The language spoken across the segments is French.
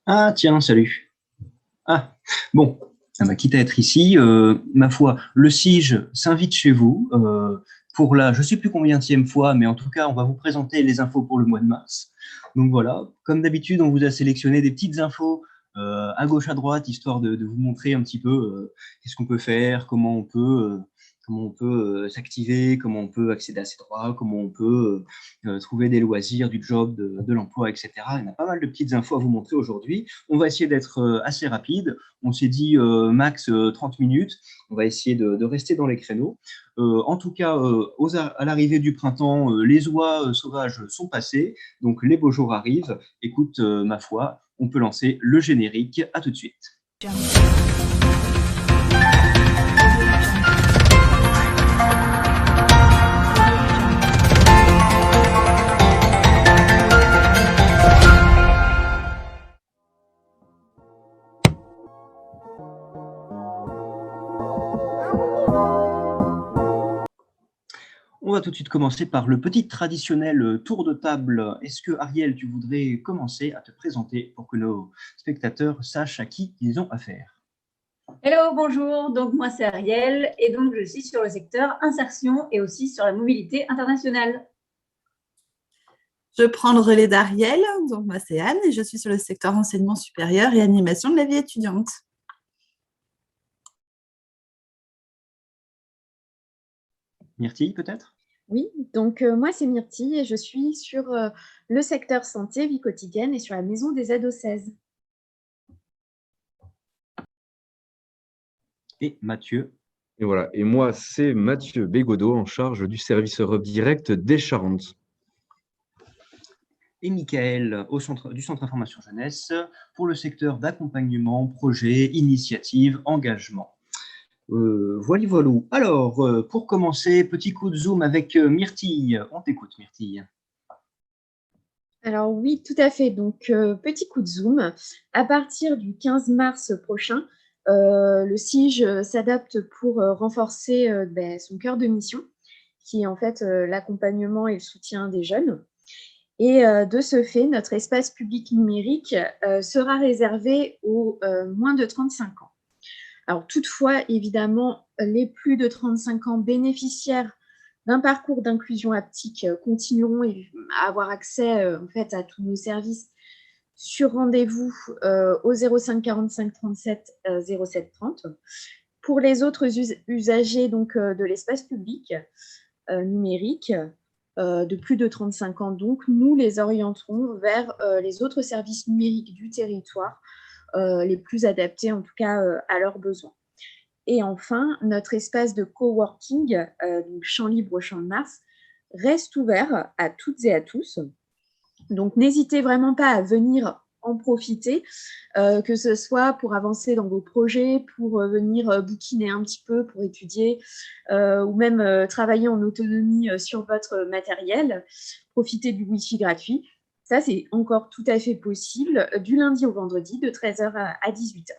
Ah tiens, salut. Ah, bon, quitte à être ici, ma foi, le SIGE s'invite chez vous pour la, je ne sais plus combienième fois, mais en tout cas, on va vous présenter les infos pour le mois de mars. Donc voilà, comme d'habitude, on vous a sélectionné des petites infos à gauche, à droite, histoire de vous montrer un petit peu qu'est-ce qu'on peut faire, comment on peut s'activer, comment on peut accéder à ses droits, comment on peut trouver des loisirs, du job, de l'emploi, etc. Il y a pas mal de petites infos à vous montrer aujourd'hui. On va essayer d'être assez rapide. On s'est dit max 30 minutes. On va essayer de rester dans les créneaux. En tout cas, à l'arrivée du printemps, les oies sauvages sont passées, donc les beaux jours arrivent. Écoute, ma foi, on peut lancer le générique. À tout de suite. On va tout de suite commencer par le petit traditionnel tour de table. Est-ce que, Ariel, tu voudrais commencer à te présenter pour que nos spectateurs sachent à qui ils ont affaire? Hello, bonjour. Donc, moi, c'est Ariel et donc je suis sur le secteur insertion et aussi sur la mobilité internationale. Je prends le relais d'Ariel. Donc, moi, c'est Anne et je suis sur le secteur enseignement supérieur et animation de la vie étudiante. Myrtille, peut-être? Oui, donc moi, c'est Myrtille et je suis sur le secteur santé, vie quotidienne et sur la maison des ados 16. Et Mathieu? Et voilà. Et moi, c'est Mathieu Bégodeau en charge du service Europe Direct des Charentes. Et Michael du Centre Information Jeunesse pour le secteur d'accompagnement, projet, initiative, engagement. Voilà. Alors, pour commencer, petit coup de zoom avec Myrtille. On t'écoute, Myrtille. Alors oui, tout à fait. Donc, petit coup de zoom. À partir du 15 mars prochain, le SIGE s'adapte pour renforcer son cœur de mission, qui est en fait l'accompagnement et le soutien des jeunes. Et de ce fait, notre espace public numérique sera réservé aux moins de 35 ans. Alors toutefois, évidemment, les plus de 35 ans bénéficiaires d'un parcours d'inclusion haptique continueront à avoir accès en fait, à tous nos services sur rendez-vous au 05 45 37 07 30. Pour les autres usagers donc, de l'espace public numérique, de plus de 35 ans, donc, nous les orienterons vers les autres services numériques du territoire, les plus adaptés en tout cas à leurs besoins. Et enfin, notre espace de coworking, donc Champ Libre au Champ de Mars, reste ouvert à toutes et à tous. Donc, n'hésitez vraiment pas à venir en profiter, que ce soit pour avancer dans vos projets, pour venir bouquiner un petit peu, pour étudier, ou même travailler en autonomie sur votre matériel, profiter du Wi-Fi gratuit. Ça, c'est encore tout à fait possible du lundi au vendredi de 13h à 18h.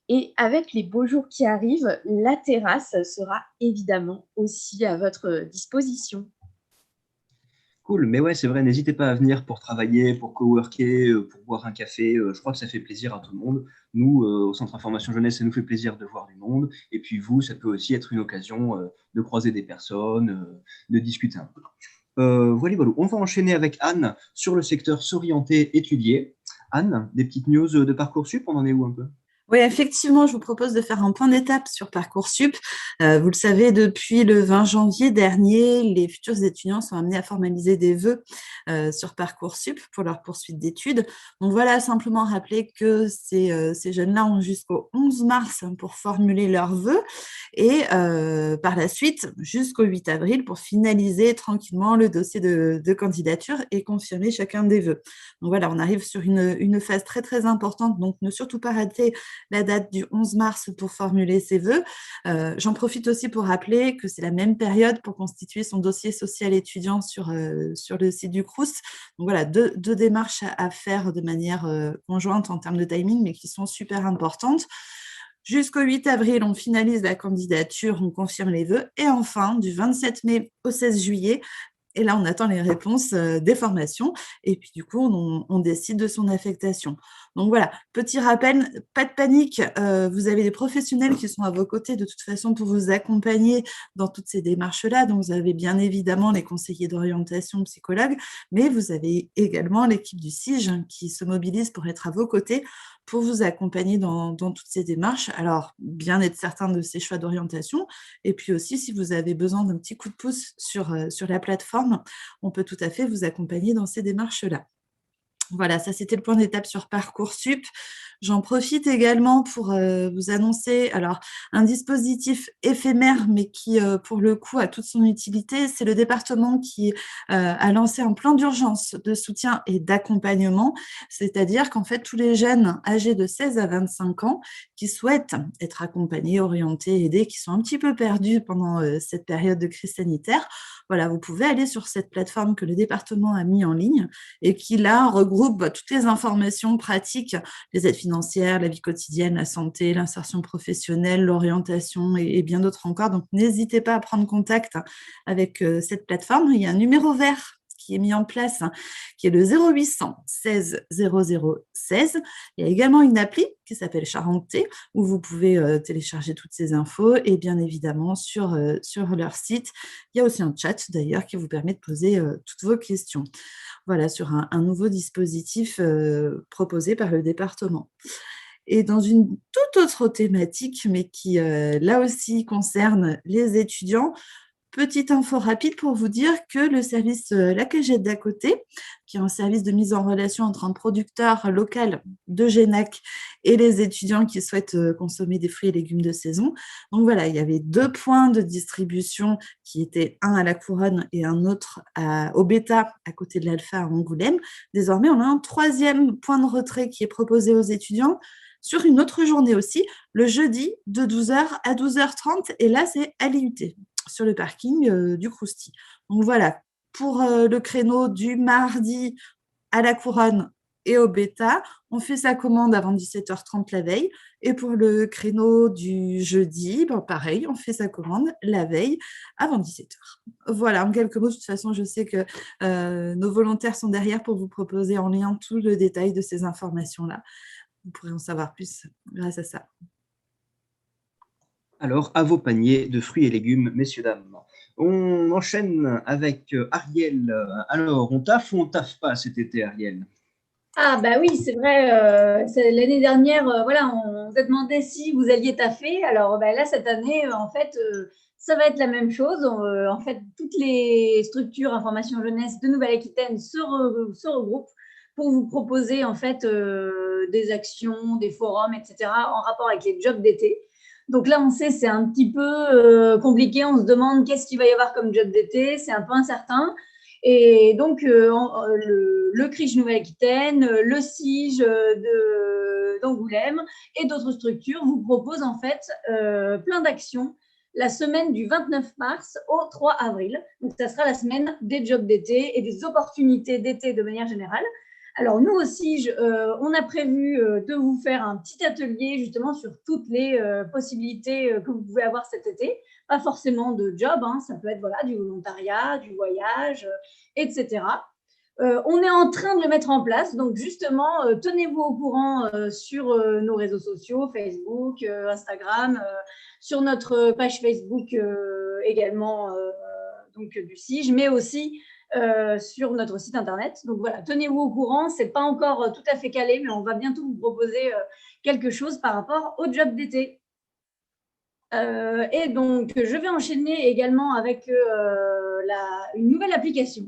Et avec les beaux jours qui arrivent, la terrasse sera évidemment aussi à votre disposition. Cool, mais ouais, c'est vrai, n'hésitez pas à venir pour travailler, pour coworker, pour boire un café. Je crois que ça fait plaisir à tout le monde. Nous, au Centre Information Jeunesse, ça nous fait plaisir de voir du monde. Et puis vous, ça peut aussi être une occasion de croiser des personnes, de discuter un peu. Voilà. On va enchaîner avec Anne sur le secteur s'orienter étudier. Anne, des petites news de Parcoursup, on en est où un peu? Oui, effectivement, je vous propose de faire un point d'étape sur Parcoursup. Vous le savez, depuis le 20 janvier dernier, les futurs étudiants sont amenés à formaliser des vœux sur Parcoursup pour leur poursuite d'études. Donc voilà, simplement rappeler que ces jeunes-là ont jusqu'au 11 mars pour formuler leurs vœux et par la suite jusqu'au 8 avril pour finaliser tranquillement le dossier de candidature et confirmer chacun des vœux. Donc voilà, on arrive sur une phase très très importante, donc ne surtout pas rater la date du 11 mars pour formuler ses vœux. J'en profite aussi pour rappeler que c'est la même période pour constituer son dossier social étudiant sur le site du Crous. Donc voilà, deux démarches à faire de manière conjointe en termes de timing, mais qui sont super importantes. Jusqu'au 8 avril, on finalise la candidature, on confirme les vœux. Et enfin, du 27 mai au 16 juillet, et là, on attend les réponses des formations. Et puis, du coup, on décide de son affectation. Donc, voilà, petit rappel, pas de panique. Vous avez des professionnels qui sont à vos côtés de toute façon pour vous accompagner dans toutes ces démarches-là. Donc, vous avez bien évidemment les conseillers d'orientation, psychologues, mais vous avez également l'équipe du SIGE qui se mobilise pour être à vos côtés pour vous accompagner dans toutes ces démarches. Alors, bien être certain de ces choix d'orientation. Et puis aussi, si vous avez besoin d'un petit coup de pouce sur la plateforme, on peut tout à fait vous accompagner dans ces démarches-là. Voilà, ça c'était le point d'étape sur Parcoursup. J'en profite également pour vous annoncer un dispositif éphémère, mais qui, pour le coup, a toute son utilité. C'est le département qui a lancé un plan d'urgence de soutien et d'accompagnement, c'est-à-dire qu'en fait, tous les jeunes âgés de 16 à 25 ans qui souhaitent être accompagnés, orientés, aidés, qui sont un petit peu perdus pendant cette période de crise sanitaire, voilà, vous pouvez aller sur cette plateforme que le département a mis en ligne et qui, là, regroupe toutes les informations pratiques, les aides financières, la vie quotidienne, la santé, l'insertion professionnelle, l'orientation et bien d'autres encore. Donc, n'hésitez pas à prendre contact avec cette plateforme. Il y a un numéro vert qui est mis en place, qui est le 0800 16 00 16. Il y a également une appli qui s'appelle Charentais, où vous pouvez télécharger toutes ces infos. Et bien évidemment, sur leur site, il y a aussi un chat d'ailleurs qui vous permet de poser toutes vos questions. Voilà, sur un nouveau dispositif proposé par le département. Et dans une toute autre thématique, mais qui là aussi concerne les étudiants, petite info rapide pour vous dire que le service La Cagette d'à côté, qui est un service de mise en relation entre un producteur local de Génac et les étudiants qui souhaitent consommer des fruits et légumes de saison. Donc voilà, il y avait 2 points de distribution qui étaient un à la Couronne et un autre au Bêta, à côté de l'Alpha à Angoulême. Désormais, on a un 3e point de retrait qui est proposé aux étudiants sur une autre journée aussi, le jeudi de 12h à 12h30. Et là, c'est à l'IUT, sur le parking du Crousty. Donc voilà, pour le créneau du mardi à la Couronne et au Bêta, on fait sa commande avant 17h30 la veille. Et pour le créneau du jeudi, pareil, on fait sa commande la veille avant 17h. Voilà, en quelques mots, de toute façon, je sais que nos volontaires sont derrière pour vous proposer en lien tout le détail de ces informations-là. Vous pourrez en savoir plus grâce à ça. Alors, à vos paniers de fruits et légumes, messieurs, dames. On enchaîne avec Ariel. Alors, on taffe ou on taffe pas cet été, Ariel? Ah bah oui, c'est vrai, l'année dernière, voilà, on vous a demandé si vous alliez taffer. Alors bah, là, cette année, en fait, ça va être la même chose. En fait, toutes les structures information jeunesse de Nouvelle-Aquitaine se regroupent pour vous proposer en fait des actions, des forums, etc. en rapport avec les jobs d'été. Donc là, on sait, c'est un petit peu compliqué. On se demande qu'est-ce qu'il va y avoir comme job d'été. C'est un peu incertain. Et donc, le CRIJ Nouvelle-Aquitaine, le SIGE d'Angoulême et d'autres structures vous proposent en fait plein d'actions la semaine du 29 mars au 3 avril. Donc, ça sera la semaine des jobs d'été et des opportunités d'été de manière générale. Alors, nous aussi, on a prévu de vous faire un petit atelier justement sur toutes les possibilités que vous pouvez avoir cet été. Pas forcément de job, hein, ça peut être voilà, du volontariat, du voyage, etc. On est en train de le mettre en place, donc justement, tenez-vous au courant sur nos réseaux sociaux, Facebook, Instagram, sur notre page Facebook également donc, du SIGE, mais aussi sur notre site internet. Donc voilà, tenez-vous au courant, ce n'est pas encore tout à fait calé, mais on va bientôt vous proposer quelque chose par rapport au job d'été. Et donc, je vais enchaîner également avec une nouvelle application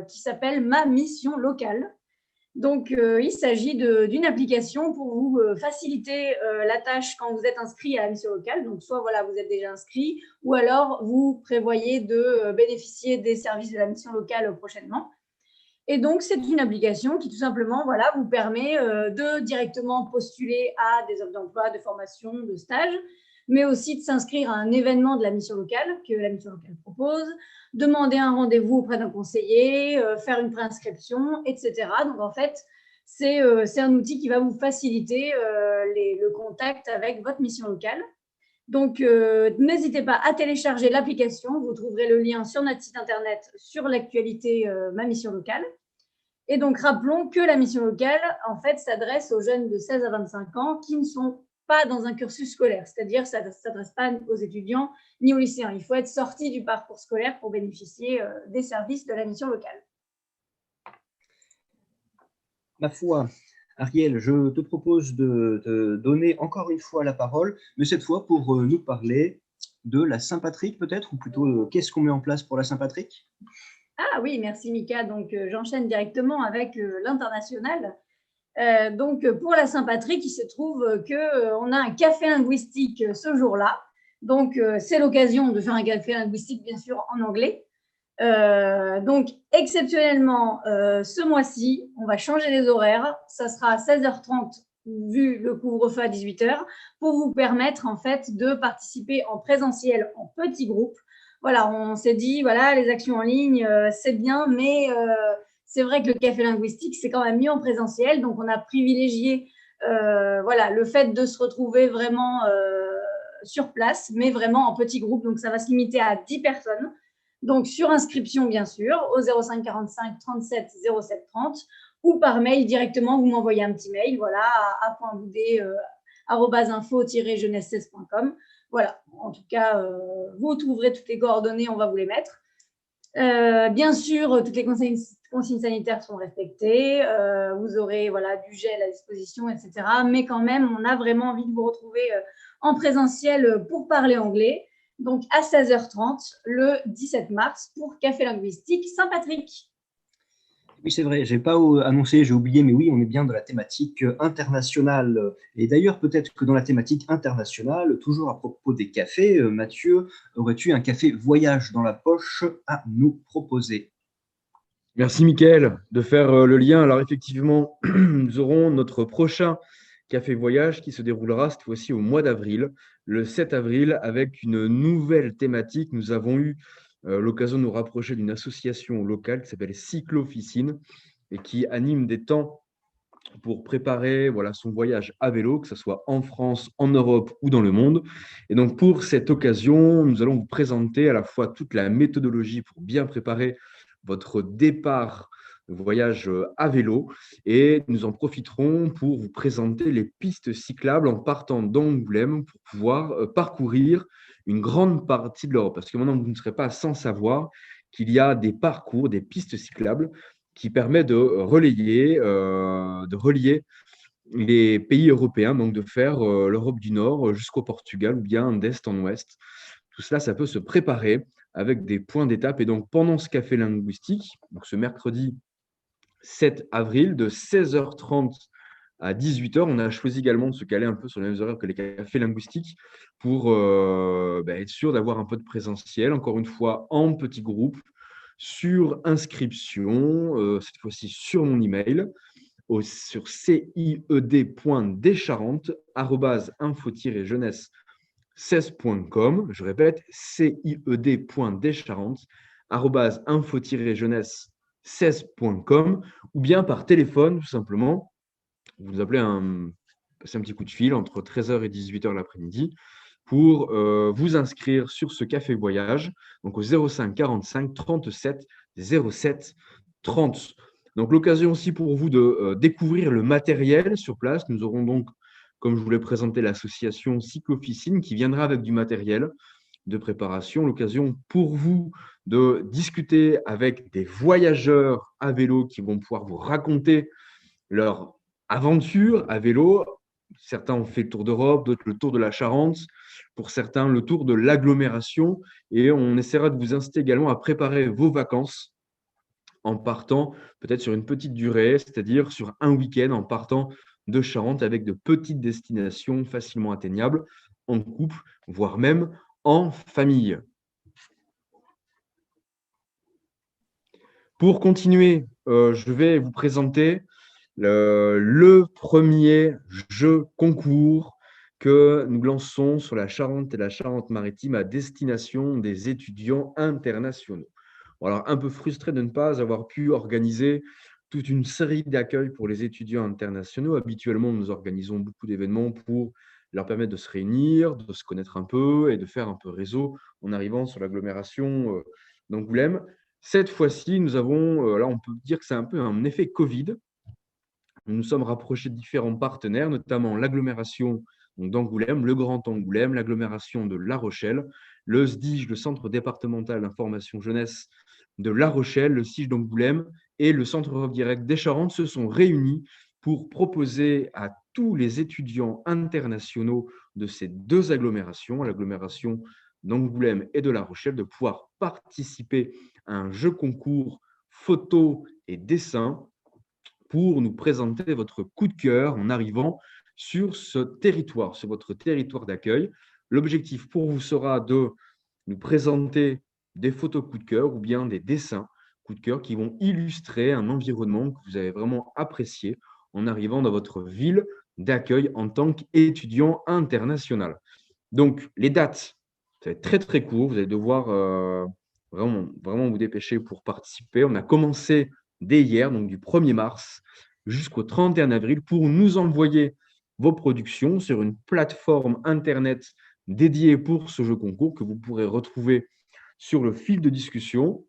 qui s'appelle Ma Mission Locale. Donc, il s'agit d'une application pour vous faciliter la tâche quand vous êtes inscrit à la mission locale. Donc, soit voilà, vous êtes déjà inscrit, ou alors vous prévoyez de bénéficier des services de la mission locale prochainement. Et donc, c'est une application qui, tout simplement, voilà, vous permet de directement postuler à des offres d'emploi, de formation, de stage, mais aussi de s'inscrire à un événement de la mission locale que la mission locale propose, demander un rendez-vous auprès d'un conseiller, faire une préinscription, etc. Donc, en fait, c'est un outil qui va vous faciliter le contact avec votre mission locale. Donc, n'hésitez pas à télécharger l'application. Vous trouverez le lien sur notre site internet sur l'actualité Ma Mission Locale. Et donc, rappelons que la mission locale, en fait, s'adresse aux jeunes de 16 à 25 ans qui ne sont pas dans un cursus scolaire, c'est-à-dire ça ne s'adresse pas aux étudiants ni aux lycéens. Il faut être sorti du parcours scolaire pour bénéficier des services de la mission locale. Ma foi, Ariel, je te propose de te donner encore une fois la parole, mais cette fois pour nous parler de la Saint-Patrick peut-être, ou plutôt qu'est-ce qu'on met en place pour la Saint-Patrick? Ah oui, merci Mika. Donc, j'enchaîne directement avec l'international. Donc, pour la Saint-Patrick, il se trouve qu'on a un café linguistique ce jour-là. Donc, c'est l'occasion de faire un café linguistique, bien sûr, en anglais. Donc, exceptionnellement, ce mois-ci, on va changer les horaires. Ça sera à 16h30, vu le couvre-feu à 18h, pour vous permettre, en fait, de participer en présentiel en petits groupes. Voilà, on s'est dit, voilà, les actions en ligne, c'est bien, mais c'est vrai que le café linguistique, c'est quand même mieux en présentiel. Donc, on a privilégié voilà, le fait de se retrouver vraiment sur place, mais vraiment en petits groupes. Donc, ça va se limiter à 10 personnes. Donc, sur inscription, bien sûr, au 05 45 37 07 30 ou par mail directement, vous m'envoyez un petit mail, voilà, à @info-jeunesse16.com. Voilà, en tout cas, vous trouverez toutes les coordonnées, on va vous les mettre. Bien sûr, toutes les consignes sanitaires sont respectées. Vous aurez voilà, du gel à disposition, etc. Mais quand même, on a vraiment envie de vous retrouver en présentiel pour parler anglais. Donc, à 16h30, le 17 mars, pour Café Linguistique Saint-Patrick. Oui, c'est vrai, je n'ai pas annoncé, j'ai oublié, mais oui, on est bien dans la thématique internationale. Et d'ailleurs, peut-être que dans la thématique internationale, toujours à propos des cafés, Mathieu, aurais-tu un café voyage dans la poche à nous proposer? Merci Mickaël de faire le lien. Alors effectivement, nous aurons notre prochain Café Voyage qui se déroulera cette fois-ci au mois d'avril, le 7 avril, avec une nouvelle thématique. Nous avons eu l'occasion de nous rapprocher d'une association locale qui s'appelle Cyclo-Officine et qui anime des temps pour préparer voilà, son voyage à vélo, que ce soit en France, en Europe ou dans le monde. Et donc pour cette occasion, nous allons vous présenter à la fois toute la méthodologie pour bien préparer votre départ de voyage à vélo et nous en profiterons pour vous présenter les pistes cyclables en partant d'Angoulême pour pouvoir parcourir une grande partie de l'Europe. Parce que maintenant, vous ne serez pas sans savoir qu'il y a des parcours, des pistes cyclables qui permettent de relier les pays européens, donc de faire l'Europe du Nord jusqu'au Portugal ou bien d'est en ouest. Tout cela, ça peut se préparer avec des points d'étape. Et donc, pendant ce café linguistique, donc ce mercredi 7 avril, de 16h30 à 18h, on a choisi également de se caler un peu sur les mêmes horaires que les cafés linguistiques pour être sûr d'avoir un peu de présentiel, encore une fois en petits groupes, sur inscription, cette fois-ci sur mon email, sur cied.descharentes@info-jeunesse16.com. Je répète, cied.descharentes@info-jeunesse16.com, ou bien par téléphone, tout simplement. Vous nous appelez passez un petit coup de fil entre 13h et 18h l'après-midi pour vous inscrire sur ce café voyage, donc au 05 45 37 07 30. Donc l'occasion aussi pour vous de découvrir le matériel sur place. Nous aurons donc, comme je vous l'ai présenté, l'association Cyclo-Officine qui viendra avec du matériel de préparation. L'occasion pour vous de discuter avec des voyageurs à vélo qui vont pouvoir vous raconter leur aventure à vélo. Certains ont fait le tour d'Europe, d'autres le tour de la Charente, pour certains le tour de l'agglomération. Et on essaiera de vous inciter également à préparer vos vacances en partant peut-être sur une petite durée, c'est-à-dire sur un week-end en partant de Charente avec de petites destinations facilement atteignables en couple, voire même en famille. Pour continuer, je vais vous présenter le premier jeu concours que nous lançons sur la Charente et la Charente-Maritime à destination des étudiants internationaux. Bon, alors, un peu frustré de ne pas avoir pu organiser toute une série d'accueils pour les étudiants internationaux. Habituellement, nous organisons beaucoup d'événements pour leur permettre de se réunir, de se connaître un peu et de faire un peu réseau en arrivant sur l'agglomération d'Angoulême. Cette fois-ci, nous avons, là on peut dire que c'est un peu un effet Covid. Nous nous sommes rapprochés de différents partenaires, notamment l'agglomération d'Angoulême, le Grand Angoulême, l'agglomération de La Rochelle, le SDIJ, le Centre départemental d'information jeunesse de La Rochelle, le SIJ d'Angoulême et le Centre Europe Direct des Charentes se sont réunis pour proposer à tous les étudiants internationaux de ces deux agglomérations, l'agglomération d'Angoulême et de La Rochelle, de pouvoir participer à un jeu concours photo et dessin pour nous présenter votre coup de cœur en arrivant sur ce territoire, sur votre territoire d'accueil. L'objectif pour vous sera de nous présenter des photos coup de cœur ou bien des dessins coup de cœur qui vont illustrer un environnement que vous avez vraiment apprécié en arrivant dans votre ville d'accueil en tant qu'étudiant international. Donc, les dates, ça va être très, très court. Vous allez devoir vraiment vous dépêcher pour participer. On a commencé dès hier, donc du 1er mars jusqu'au 31 avril, pour nous envoyer vos productions sur une plateforme Internet dédiée pour ce jeu concours que vous pourrez retrouver sur le fil de discussion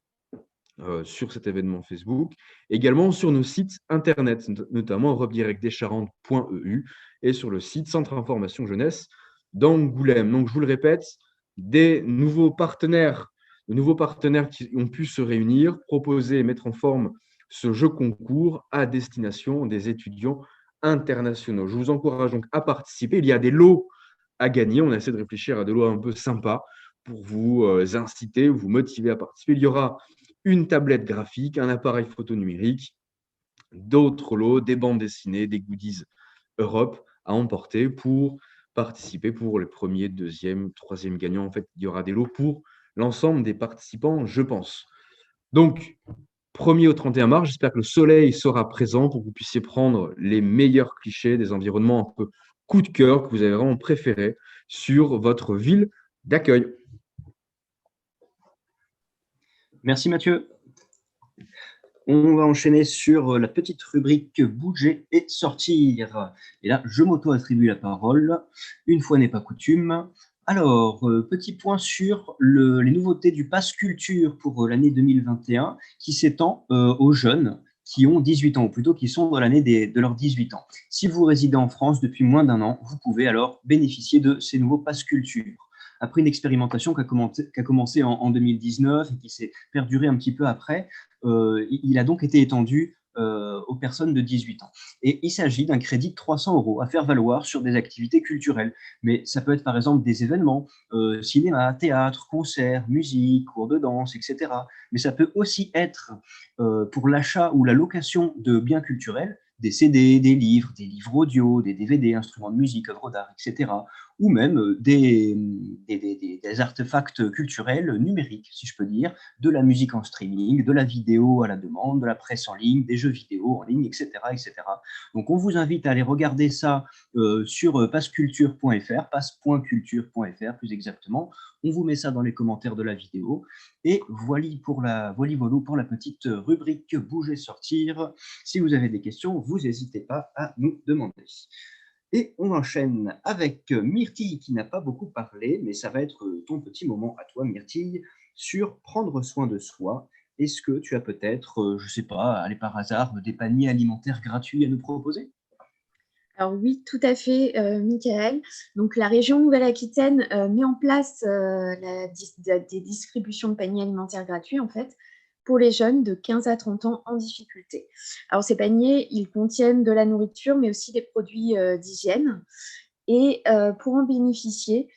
sur cet événement Facebook, également sur nos sites Internet, notamment europedirectdescharentes.eu et sur le site Centre Information Jeunesse d'Angoulême. Donc, je vous le répète, des nouveaux partenaires qui ont pu se réunir, proposer et mettre en forme ce jeu concours à destination des étudiants internationaux. Je vous encourage donc à participer. Il y a des lots à gagner. On essaie de réfléchir à des lots un peu sympas pour vous inciter, vous motiver à participer. Il y aura une tablette graphique, un appareil photo numérique, d'autres lots, des bandes dessinées, des goodies Europe à emporter pour participer pour les premiers, deuxième, troisième gagnants. En fait, il y aura des lots pour l'ensemble des participants, je pense. Donc, 1er au 31 mars, j'espère que le soleil sera présent pour que vous puissiez prendre les meilleurs clichés des environnements un peu coup de cœur que vous avez vraiment préférés sur votre ville d'accueil. Merci Mathieu. On va enchaîner sur la petite rubrique bouger et sortir. Et là, je m'auto-attribue la parole. Une fois n'est pas coutume. Alors, petit point sur les nouveautés du Pass Culture pour l'année 2021 qui s'étend aux jeunes qui ont 18 ans, ou plutôt qui sont dans l'année de leurs 18 ans. Si vous résidez en France depuis moins d'1 an, vous pouvez alors bénéficier de ces nouveaux Pass Culture. Après une expérimentation qui a commencé en 2019 et qui s'est perdurée un petit peu après, il a donc été étendu aux personnes de 18 ans. Et il s'agit d'un crédit de 300 € à faire valoir sur des activités culturelles. Mais ça peut être par exemple des événements, cinéma, théâtre, concerts, musique, cours de danse, etc. Mais ça peut aussi être pour l'achat ou la location de biens culturels, des CD, des livres audio, des DVD, instruments de musique, œuvres d'art, etc. Ou même des artefacts culturels numériques, si je peux dire, de la musique en streaming, de la vidéo à la demande, de la presse en ligne, des jeux vidéo en ligne, etc. etc. Donc on vous invite à aller regarder ça sur passculture.fr, passe.culture.fr plus exactement. On vous met ça dans les commentaires de la vidéo. Et voilà pour la petite rubrique Bouger Sortir. Si vous avez des questions, vous n'hésitez pas à nous demander. Et on enchaîne avec Myrtille qui n'a pas beaucoup parlé, mais ça va être ton petit moment à toi, Myrtille, sur prendre soin de soi. Est-ce que tu as peut-être, je ne sais pas, allez par hasard, des paniers alimentaires gratuits à nous proposer? Alors oui, tout à fait, Michael. Donc la région Nouvelle-Aquitaine met en place des distributions de paniers alimentaires gratuits, en fait, pour les jeunes de 15 à 30 ans en difficulté. Alors ces paniers, ils contiennent de la nourriture, mais aussi des produits d'hygiène. Et pour en bénéficier,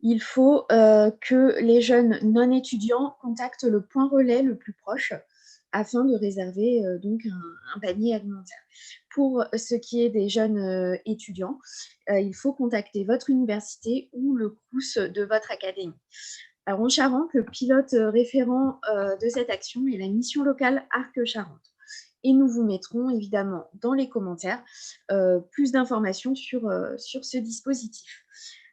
il faut que les jeunes non étudiants contactent le point relais le plus proche afin de réserver donc un panier alimentaire. Pour ce qui est des jeunes étudiants, il faut contacter votre université ou le CROUS de votre académie. Alors, en Charente, le pilote référent de cette action est la mission locale Arc-Charente. Et nous vous mettrons évidemment dans les commentaires plus d'informations sur ce dispositif.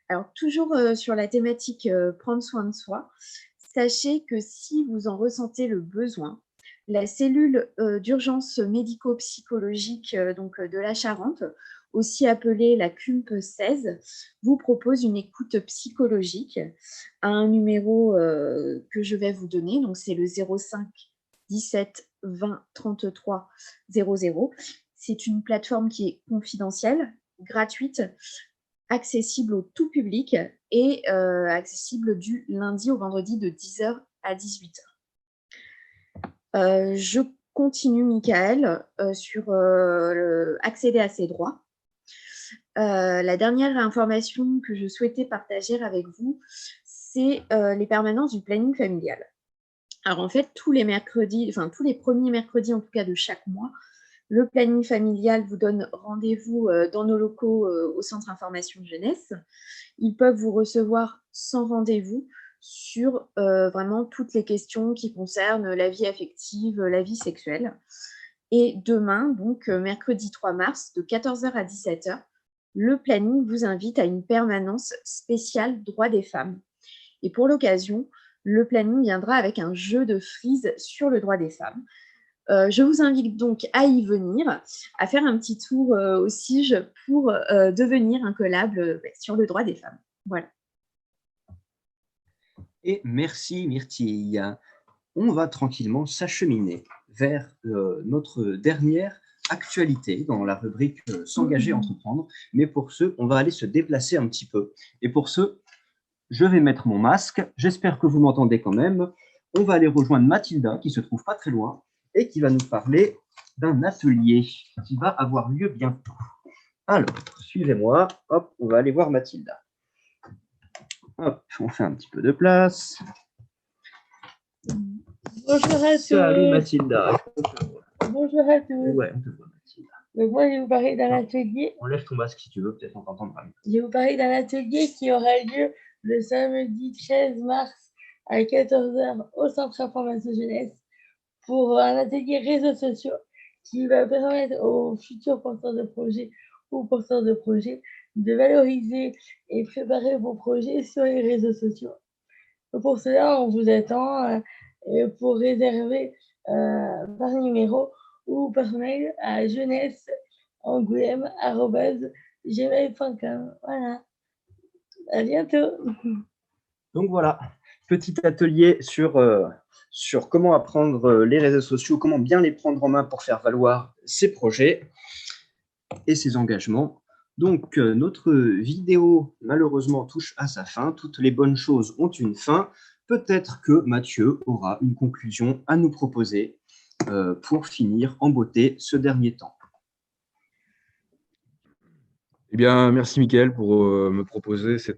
Alors, toujours sur la thématique prendre soin de soi, sachez que si vous en ressentez le besoin, la cellule d'urgence médico-psychologique de la Charente, aussi appelée la CUMP 16, vous propose une écoute psychologique à un numéro que je vais vous donner. Donc, c'est le 05 17 20 33 00. C'est une plateforme qui est confidentielle, gratuite, accessible au tout public et accessible du lundi au vendredi de 10h à 18h. Je continue, Michael, sur accéder à ses droits. La dernière information que je souhaitais partager avec vous, c'est les permanences du planning familial. Alors en fait, tous les premiers mercredis en tout cas de chaque mois, le planning familial vous donne rendez-vous dans nos locaux au Centre Information Jeunesse. Ils peuvent vous recevoir sans rendez-vous sur vraiment toutes les questions qui concernent la vie affective, la vie sexuelle. Et demain, donc mercredi 3 mars, de 14h à 17h, le planning vous invite à une permanence spéciale droits des femmes. Et pour l'occasion, le planning viendra avec un jeu de frise sur le droit des femmes. Je vous invite donc à y venir, à faire un petit tour au CIGE pour devenir incollable sur le droit des femmes. Voilà. Et merci Myrtille. On va tranquillement s'acheminer vers notre dernière actualité dans la rubrique S'engager, entreprendre. Mais pour ce, on va aller se déplacer un petit peu. Et pour ce, je vais mettre mon masque. J'espère que vous m'entendez quand même. On va aller rejoindre Mathilda, qui se trouve pas très loin, et qui va nous parler d'un atelier qui va avoir lieu bientôt. Alors, suivez-moi. Hop, on va aller voir Mathilda. Hop, on fait un petit peu de place. Bonjour à tous. Salut Mathilda. Bonjour à tous. Ouais, on te voit Mathilda. Donc moi, je vais vous parler d'un atelier. Enlève ton masque si tu veux, peut-être on t'entendra mieux. Je vais vous parler d'un atelier qui aura lieu le samedi 13 mars à 14h au Centre Information Jeunesse pour un atelier réseaux sociaux qui va permettre aux futurs porteurs de projets ou porteurs de projets de valoriser et préparer vos projets sur les réseaux sociaux. Pour cela, on vous attend pour réserver par numéro ou par mail à jeunesseangoulême@gmail.com. Voilà. À bientôt. Donc voilà, petit atelier sur comment apprendre les réseaux sociaux, comment bien les prendre en main pour faire valoir ses projets et ses engagements. Donc, notre vidéo, malheureusement, touche à sa fin. Toutes les bonnes choses ont une fin. Peut-être que Mathieu aura une conclusion à nous proposer pour finir en beauté ce dernier temps. Eh bien, merci Mickaël pour me proposer ce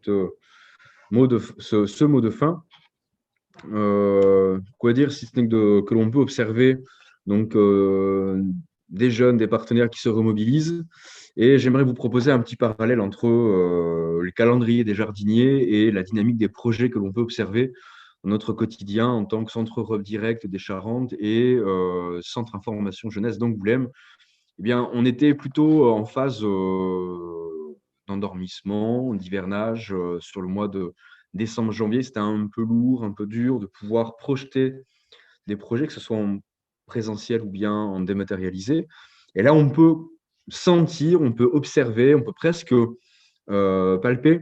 mot de fin. Quoi dire si ce n'est que l'on peut observer donc, des jeunes, des partenaires qui se remobilisent. Et j'aimerais vous proposer un petit parallèle entre le calendrier des jardiniers et la dynamique des projets que l'on peut observer dans notre quotidien en tant que centre Europe Direct des Charentes et centre information jeunesse d'Angoulême. Eh bien, on était plutôt en phase d'endormissement, d'hivernage sur le mois de décembre-janvier. C'était un peu lourd, un peu dur de pouvoir projeter des projets, que ce soit en présentiel ou bien en dématérialisé. Et là, on peut sentir, on peut observer, on peut presque palper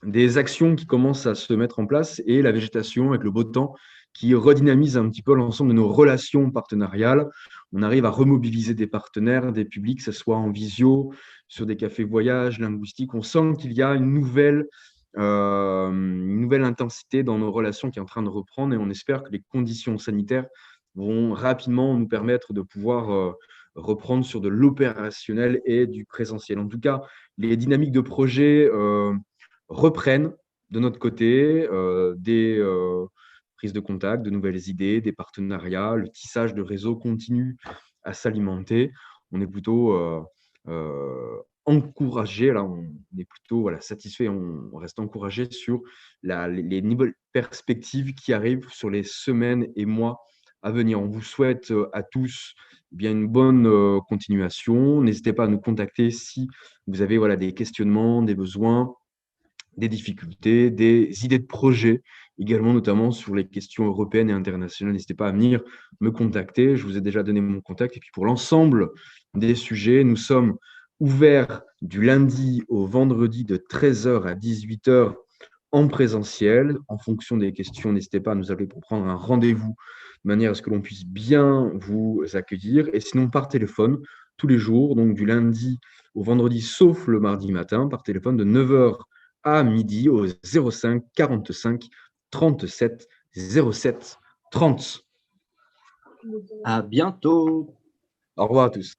des actions qui commencent à se mettre en place et la végétation avec le beau temps qui redynamise un petit peu l'ensemble de nos relations partenariales. On arrive à remobiliser des partenaires, des publics, que ce soit en visio, sur des cafés voyages, linguistiques. On sent qu'il y a une nouvelle intensité dans nos relations qui est en train de reprendre et on espère que les conditions sanitaires vont rapidement nous permettre de pouvoir reprendre sur de l'opérationnel et du présentiel. En tout cas, les dynamiques de projet reprennent de notre côté des prises de contact, de nouvelles idées, des partenariats, le tissage de réseaux continue à s'alimenter. On est plutôt encouragé, là on est plutôt satisfait, on reste encouragé sur les nouvelles perspectives qui arrivent sur les semaines et mois à venir. On vous souhaite à tous bien une bonne continuation. N'hésitez pas à nous contacter si vous avez des questionnements, des besoins, des difficultés, des idées de projet, également notamment sur les questions européennes et internationales. N'hésitez pas à venir me contacter. Je vous ai déjà donné mon contact. Et puis pour l'ensemble des sujets, nous sommes ouverts du lundi au vendredi de 13h à 18h en présentiel. En fonction des questions, n'hésitez pas à nous appeler pour prendre un rendez-vous de manière à ce que l'on puisse bien vous accueillir. Et sinon, par téléphone, tous les jours, donc du lundi au vendredi, sauf le mardi matin, par téléphone de 9h à midi au 05 45 37 07 30. À bientôt. Au revoir à tous.